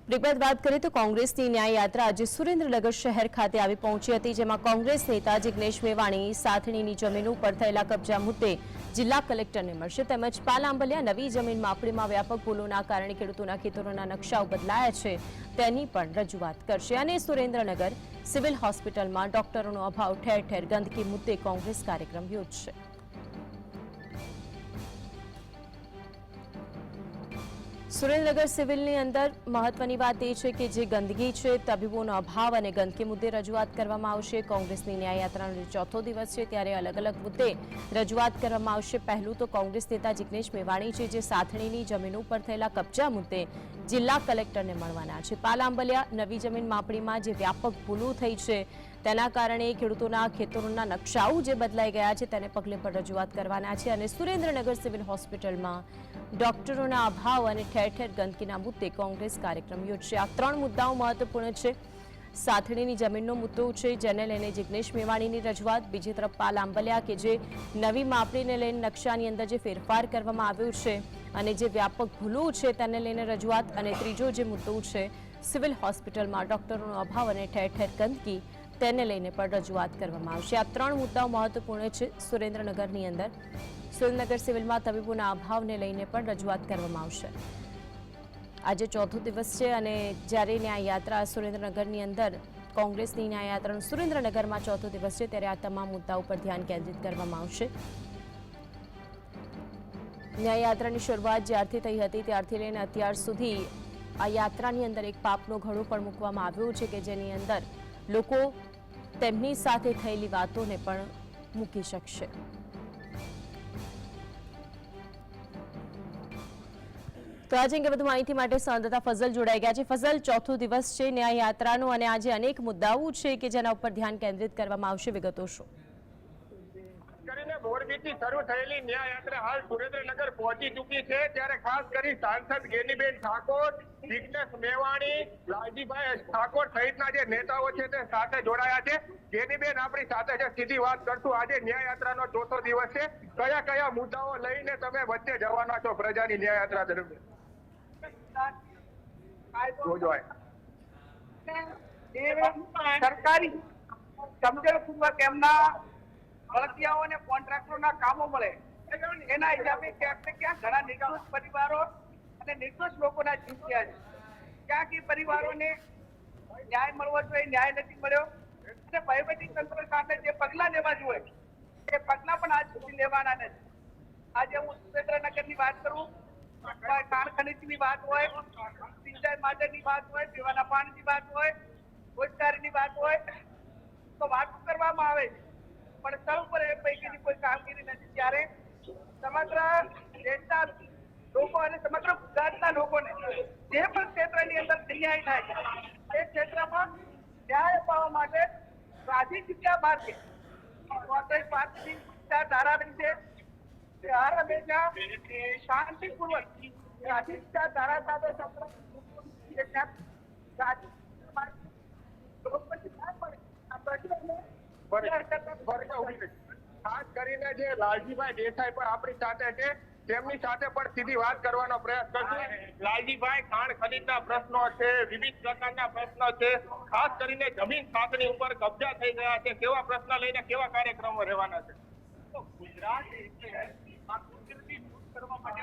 વિગત વાત કરીએ તો કોંગ્રેસની ન્યાય યાત્રા આજે સુરેન્દ્રનગર શહેર ખાતે આવી પહોંચી હતી, જેમાં કોંગ્રેસ નેતા જિગ્નેશ મેવાણી સાથણીની જમીન ઉપર થયેલા કબજા મુદ્દે જિલ્લા કલેક્ટરને મળશે, તેમજ પાલ આંબલિયા નવી જમીન માપણીમાં વ્યાપક ભૂલોના કારણે ખેડૂતોના ખેતરોના નકશાઓ બદલાયા છે તેની પણ રજૂઆત કરશે. અને સુરેન્દ્રનગર સિવિલ હોસ્પિટલમાં ડોક્ટરોનો અભાવ, ઠેર ઠેર ગંદકી મુદ્દે કોંગ્રેસ કાર્યક્રમ યોજશે. સુરેન્દ્રનગર સિવિલની અંદર મહત્વની વાત એ છે કે જે ગંદકી છે, તબીબોનો અભાવ અને ગંદકી મુદ્દે રજૂઆત કરવામાં આવશે. કોંગ્રેસની ન્યાયયાત્રાનો ચોથો દિવસ છે ત્યારે અલગ અલગ મુદ્દે રજૂઆત કરવામાં આવશે. પહેલું તો કોંગ્રેસ નેતા જિગ્નેશ મેવાણી છે, જે સાથણીની જમીન ઉપર થયેલા કબજા મુદ્દે જિલ્લા કલેક્ટરને મળવાના છે. પાલ આંબલિયા નવી જમીન માપણીમાં જે વ્યાપક ભૂલો થઈ છે તેના કારણે ખેડૂતોના ખેતરોના નકશાઓ જે બદલાઈ ગયા છે તેને પગલે પણ રજૂઆત કરવાના છે. અને સુરેન્દ્રનગર સિવિલ હોસ્પિટલમાં ડોક્ટરોના અભાવ અને ઠેર ઠેર ગંદકીના મુદ્દે કોંગ્રેસ કાર્યક્રમ યોજશે. આ ત્રણ મુદ્દાઓ મહત્વપૂર્ણ છે. સાથણીની જમીનનો મુદ્દો છે, જેને લઈને જિગ્નેશ મેવાણીની રજૂઆત. બીજી તરફ પાલ આંબલિયા કે જે નવી માપણીને લઈને નકશાની અંદર જે ફેરફાર કરવામાં આવ્યો છે અને જે વ્યાપક ભૂલો છે તેને લઈને રજૂઆત. અને ત્રીજો જે મુદ્દો છે સિવિલ હોસ્પિટલમાં ડોક્ટરોનો અભાવ અને ઠેર ઠેર ગંદકી, તેને લઈને પણ રજૂઆત કરવામાં આવશે. આ ત્રણ મુદ્દાઓ મહત્વપૂર્ણ છે. સુરેન્દ્રનગરની અંદર સુરેન્દ્રનગર સિવિલમાં તબીબોના અભાવને લઈને પણ રજૂઆત કરવામાં આવશે. આજે ચોથો દિવસ છે અને જ્યારે ન્યાય યાત્રા સુરેન્દ્રનગરની અંદર કોંગ્રેસની ન્યાય યાત્રાનો સુરેન્દ્રનગરમાં ચોથો દિવસ છે ત્યારે આ તમામ મુદ્દાઓ પર ધ્યાન કેન્દ્રિત કરવામાં આવશે. ન્યાય યાત્રાની શરૂઆત જ્યારથી થઈ હતી ત્યારથી લઈને અત્યાર સુધી આ યાત્રાની અંદર એક પાપનો ઘડો પણ મૂકવામાં આવ્યો છે કે જેની અંદર લોકો તેમની સાથે થયેલી વાતોને પણ મૂકી શકશે. તો આજે અંગે વધુ માહિતી માટે સંવાદદાતા ફઝલ જોડાઈ ગયા છે. ફઝલ, ચોથો દિવસ છે ન્યાય યાત્રાનો અને આજે અનેક મુદ્દાઓ છે કે જેના ઉપર ધ્યાન કેન્દ્રિત કરવામાં આવશે, વિગતો શું? કરીને મોરબીથી શરૂ થયેલી ન્યાય યાત્રા હાલ સુરેન્દ્રનગર પહોંચી ચૂકી છે, ત્યારે ખાસ કરી સાંસદ ગેનીબેન ઠાકોર, જિગ્નેશ મેવાણી, લાલજીભાઈ ઠાકોર સહિતના જે નેતાઓ છે તે સાથે જોડાયા છે. ગેનીબેન આપણી સાથે છે, સીધી વાત કરશું. આજે ન્યાય યાત્રાનો ચોથો દિવસ છે, કયા કયા મુદ્દાઓ લઈને તમે વચ્ચે જવાના છો પ્રજાની ન્યાય યાત્રા દરમિયાન? સરકારી સમજણપૂર્વક એમના મળતિયાઓને કોન્ટ્રાક્ટરોના કામો મળે એના હિસાબે ક્યાંક ને ક્યાંક ઘણા નિર્દોષ પરિવારો અને નિર્દોષ લોકોના જીવ ગયા છે. ક્યાંક એ પરિવારોને ન્યાય મળવો જોઈએ, ન્યાય નથી મળ્યો અને વહીવટી તંત્ર સાથે જે પગલા લેવા જોઈએ એ પગલા પણ આજ સુધી લેવાના નથી. આજે હું સુરેન્દ્રનગરની વાત કરું, ખાણ ખનીજની વાત હોય, સિંચાઈ માટેની વાત હોય, પીવાના પાણીની વાત હોય, રોજગારીની વાત હોય તો વાત કરવામાં આવે છે, પણ સર્વ એ પૈકીની કોઈ કામગીરી નથી. ત્યારે સમગ્ર દેશના લોકો અને સમગ્ર ગુજરાતના લોકોને જે પણ ક્ષેત્રની અંદર અન્યાય થાય છે એ ક્ષેત્રમાં ન્યાય અપાવવા માટે રાજી જગ્યા બહાર છે. ધારા છે શાંતિપૂર્વક ધારા ખાસ કરીને જે લાલજીભાઈ દેસાઈ પણ આપણી સાથે છે, તેમની સાથે પણ સીધી વાત કરવાનો પ્રયાસ કરશું. લાલજીભાઈ, ખાણ ખનીજના પ્રશ્નો છે, વિવિધ પ્રકારના પ્રશ્નો છે, ખાસ કરીને જમીન સાથણી ઉપર કબજા થઈ ગયા છે, કેવા પ્રશ્ન લઈને કેવા કાર્યક્રમો રહેવાના છે? ગુજરાત કરવા માટે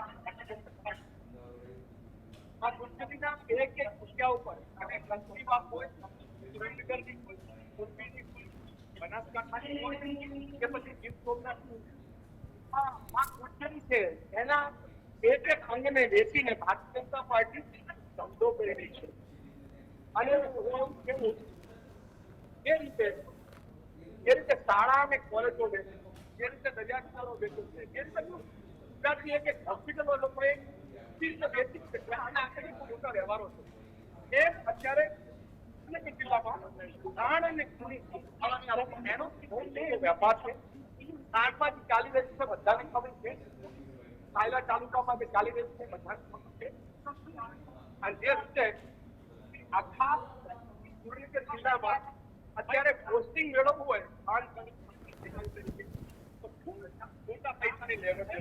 આ ગુજરીના એક મુદ્દા ઉપર અને કંપનીમાં કોઈ સુરેન્દ્રનગરની કોઈ બનાસકાંઠાની હોય કે પછી ગીર સોમનાથની આ ગુજરી છે એના એક એક અંગને વેચીને ભારતીય જનતા પાર્ટી ધંધો કરી રહી છે. અને હું કેવું એ રીતે શાળા અને કોલેજો વેચે છે, જે રીતે દરિયાકિનારો વેચે છે, જે રીતે ગુજરાતની એક હોસ્પિટલો લોકોએ મોટા વ્યવહારો છે. એ અત્યારે જિલ્લામાં ખાણ અને એનો વેપાર છે. ખાંડમાં જે ચાલી રહ્યું છે બધાને ખબર છે, સાયલા તાલુકામાં જે ચાલી રહ્યું છે બધાને ખબર છે. અને જે રીતે આખા સુરેન્દ્રનગર જિલ્લામાં અત્યારે પોસ્ટિંગ મેળવવું હોય મોટા પૈસાની લેવડ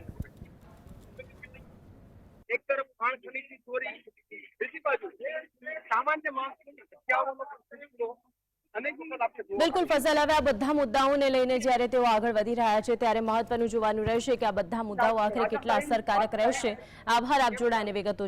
એક તરફ ખાણ ખનીજની ચોરી, બીજી બાજુ સામાન્ય માણસોની જગ્યાઓનો અનેક વખત આપણે જોવા બિલકુલ ફઝલ, હવે આ બધા મુદ્દાઓને લઈને જ્યારે તેઓ આગળ વધી રહ્યા છે ત્યારે મહત્વનું જોવાનું રહેશે કે આ બધા મુદ્દાઓ આખરે કેટલા અસરકારક રહેશે. આભાર આપ જોડાઈને વિગતો